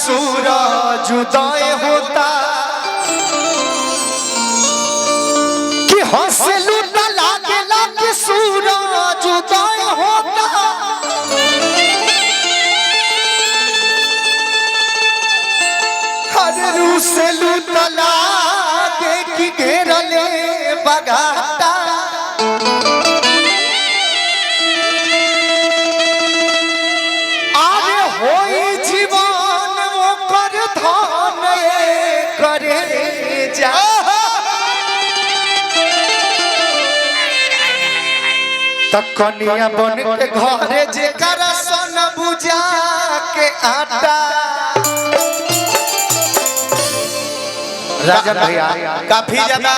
सूरज उदय होता कि हंसलू त लागेला कि सूरज उदय होता हर रूसलू त लागे कि घेरले बगाता कनिया बन के घरे जेकरा सन बुझा के आटा। राजन भैया काफी ज्यादा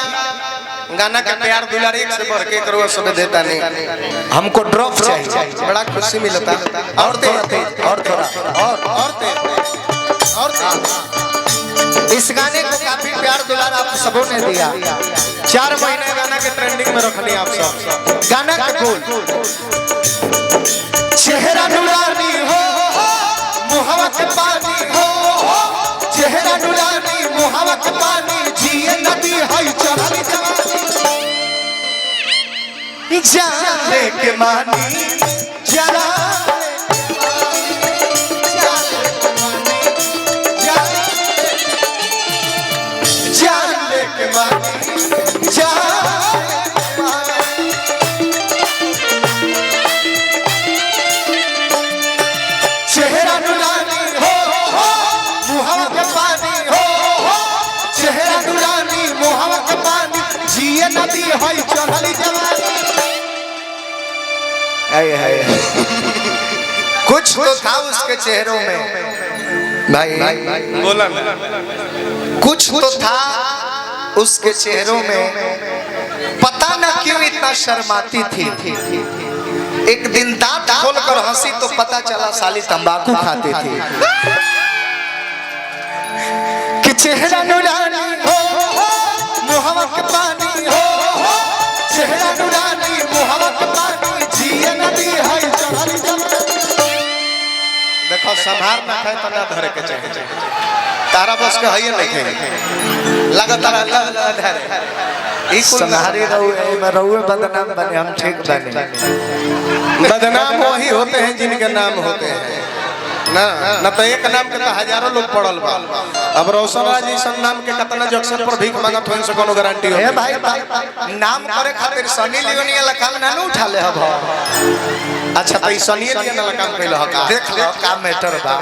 गाना का प्यार दुलार एक से बढ़ के करो सब देता नहीं, हमको ड्रॉप चाहिए, बड़ा खुशी मिलता। और तेज और थोड़ा और तेज। इस गाने को काफी प्यार दुलार आप सबों ने दिया। 4 महीने गाना के ट्रेंडिंग में रखनी आप सब। गाना का बोल चेहरा नूरानी हो मुहावा के पानी हो, चेहरा नूरानी मुहावा के पानी जिए नदी है चढ़ी जवानी जाने के मानी जरा जाने के मानी चेहरा नूरानी हो मुहावा के पानी हो, चेहरा नूरानी मुहावा के पानी जिए नदी है चढ़ी जवानी। कुछ तो था उसके चेहरों में भाई, बोला कुछ तो था उसके चेहरों में, पता न क्यों इतना शर्माती थी। एक दिन दांत खोलकर हंसी तो पता चला साली तंबाकू खाती थी। कि चेहरा नूरानी हो मुहावा के पानी हो, चेहरा नूरानी मुहावा के पानी जिए नदी है चढ़ी जवानी। देखो संभार ना खाए तो ना धरे के चाहिए, तारा बस के हइए नहीं खाए लगातार धरे ई संहारी रहुए बदनाम बने, हम ठीक बने। बदनाम वही होते हैं जिनके नाम होते हैं ना तो एक नाम के तो हजारों लोग पड़ल बा। अब रोशन राज इस नाम के कितना जंक्शन पर भीख मांगत होइन से कोनो गारंटी हो? भाई नाम करे खातिर सनी लियोनी वाला काम ना उठा ले हब। अच्छा तो सनी लियोनी वाला काम कइल ह का? देख लो काम मैटर बा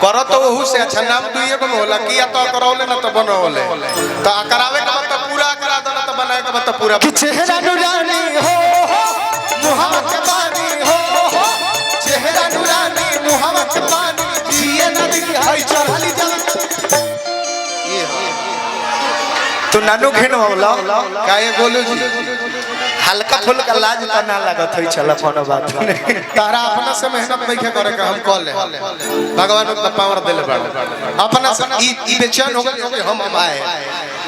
करो तो ओहू से अच्छा नाम दुइए को होला किया तो करौले ना तो बनौले तो करावे का तो पूरा करा दो ना तो बनाए का तो पूरा। कि चेहरा नूरानी हो मुहावा के पानी हो, चेहरा नूरानी मुहावा के पानी जिए नदी है चढ़ी जवानी। तो नानू घेनो वाला काहे बोलू जी हल्का फुल्का लाज त ना लागत होई चला कोनो बात नहीं। तारा अपना से मेहनत नहीं करे का हम कॉल ले भगवान को पावर देले बड़ अपना से ई बेचैन हो गए हम आए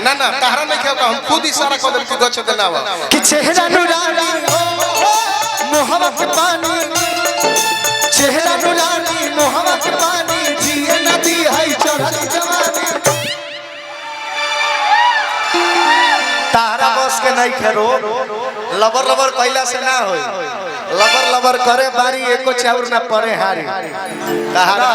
ना ना तारा नहीं खेगा हम खुद इशारा कर दे कि गछ देनावा। कि चेहरा नूरानी हो मुहावा के पानी, चेहरा नूरानी मुहावा के पानी जिए नदी है चढ़ी जवानी। तारा बस के नहीं खेरो लबर लबर कैला से ना होई, लबर लबर करे बारी एको चाउर ना परे हारी। तारा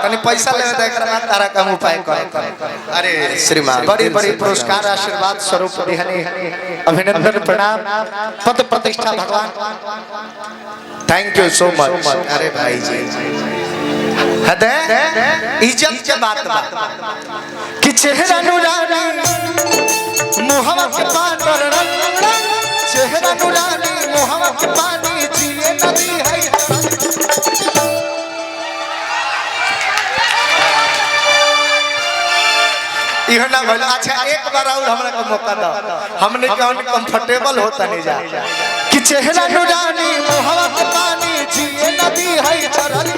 तनी पैसा लेवे त एकरा बाद तारा का उपाय करे। अरे श्रीमान बड़ी बड़ी पुरस्कार आशीर्वाद स्वरूप दिहनी अभिनंदन प्रणाम पद प्रतिष्ठा भगवान। Thank you so much. अरे भाई जी हदे इज्जत के बात बा कि चेहरा नूरानी मुहावा के पानी, चेहरा नूरानी मुहावा के पानी जिए नदी है। इहो ना भइल। अच्छा एक बार और हमरा को मौका दो, हमने कौन कंफर्टेबल होता नहीं जा। कि चेहरा नूरानी मुहावा के पानी जिए नदी है चढ़ी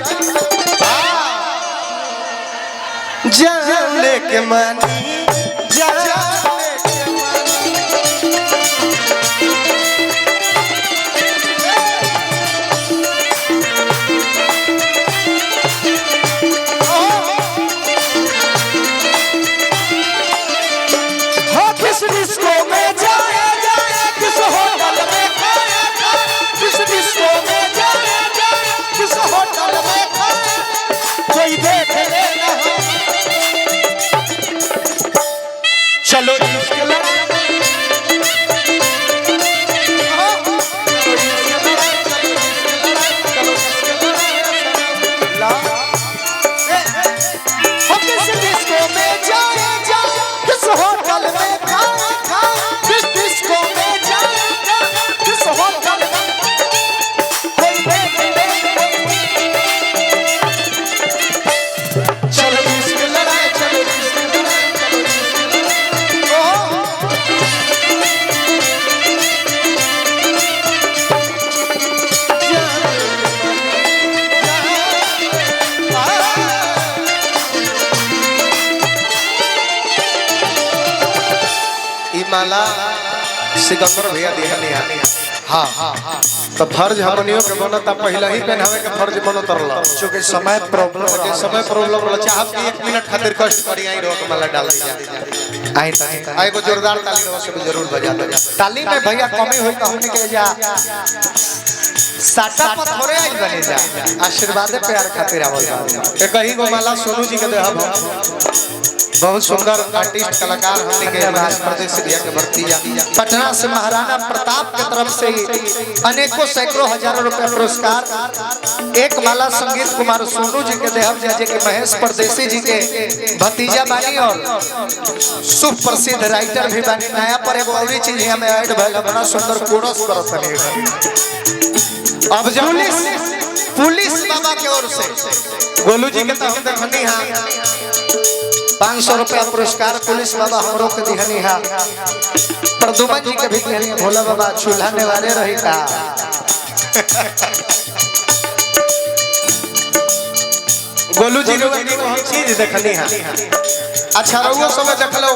जाने के मानी इसके लड़ाई होटल में खाए खाए डिस्को में जाए किस होटल में चलो इसकी लड़ाई चलो इसकी लड़ाई माला सिकंदर भैया दिहनी है। हाँ तो फर्ज हमनियों के बनता पहले ही पहनावे के फर्ज बनत रहला क्योंकि समय प्रॉब्लम रहला चाहब कि 1 मिनट खातिर कष्ट करी आई रोक माला डाल जा आई आई को जोरदार ताली से जरूर बजा दो ताली में भैया कमी होई त हमने के जा साटा पर थोड़े आई बने जा आशीर्वाद प्यार खातिर आवल एक ही गो माला सोनू जी के देहब बहुत सुंदर आर्टिस्ट कलाकार हमने के राज प्रदेश से दिया के भर्तिया पटना से महाराणा प्रताप के तरफ से अनेकों सैकड़ों हजारों रुपए पुरस्कार एक माला संगीत कुमार सोनू जी के देहब जे के महेश परदेसी जी के भतीजा बानी और सुप्रसिद्ध राइटर भी बानी नया पर एगो और चीज हमें ऐड भइल बड़ा सुंदर कोरस करत है अब जब पुलिस बाबा के ओर से गोलू जी के तो हम देखनी हां 500 रुपया पुरस्कार पुलिस बाबा हमरो के दिहनी है प्रदुमन जी के भी दिहनी भोला बाबा चूल्हा नेवारे रही था गोलू जी के चीज देखनी है अच्छा रहुआ समय देखलो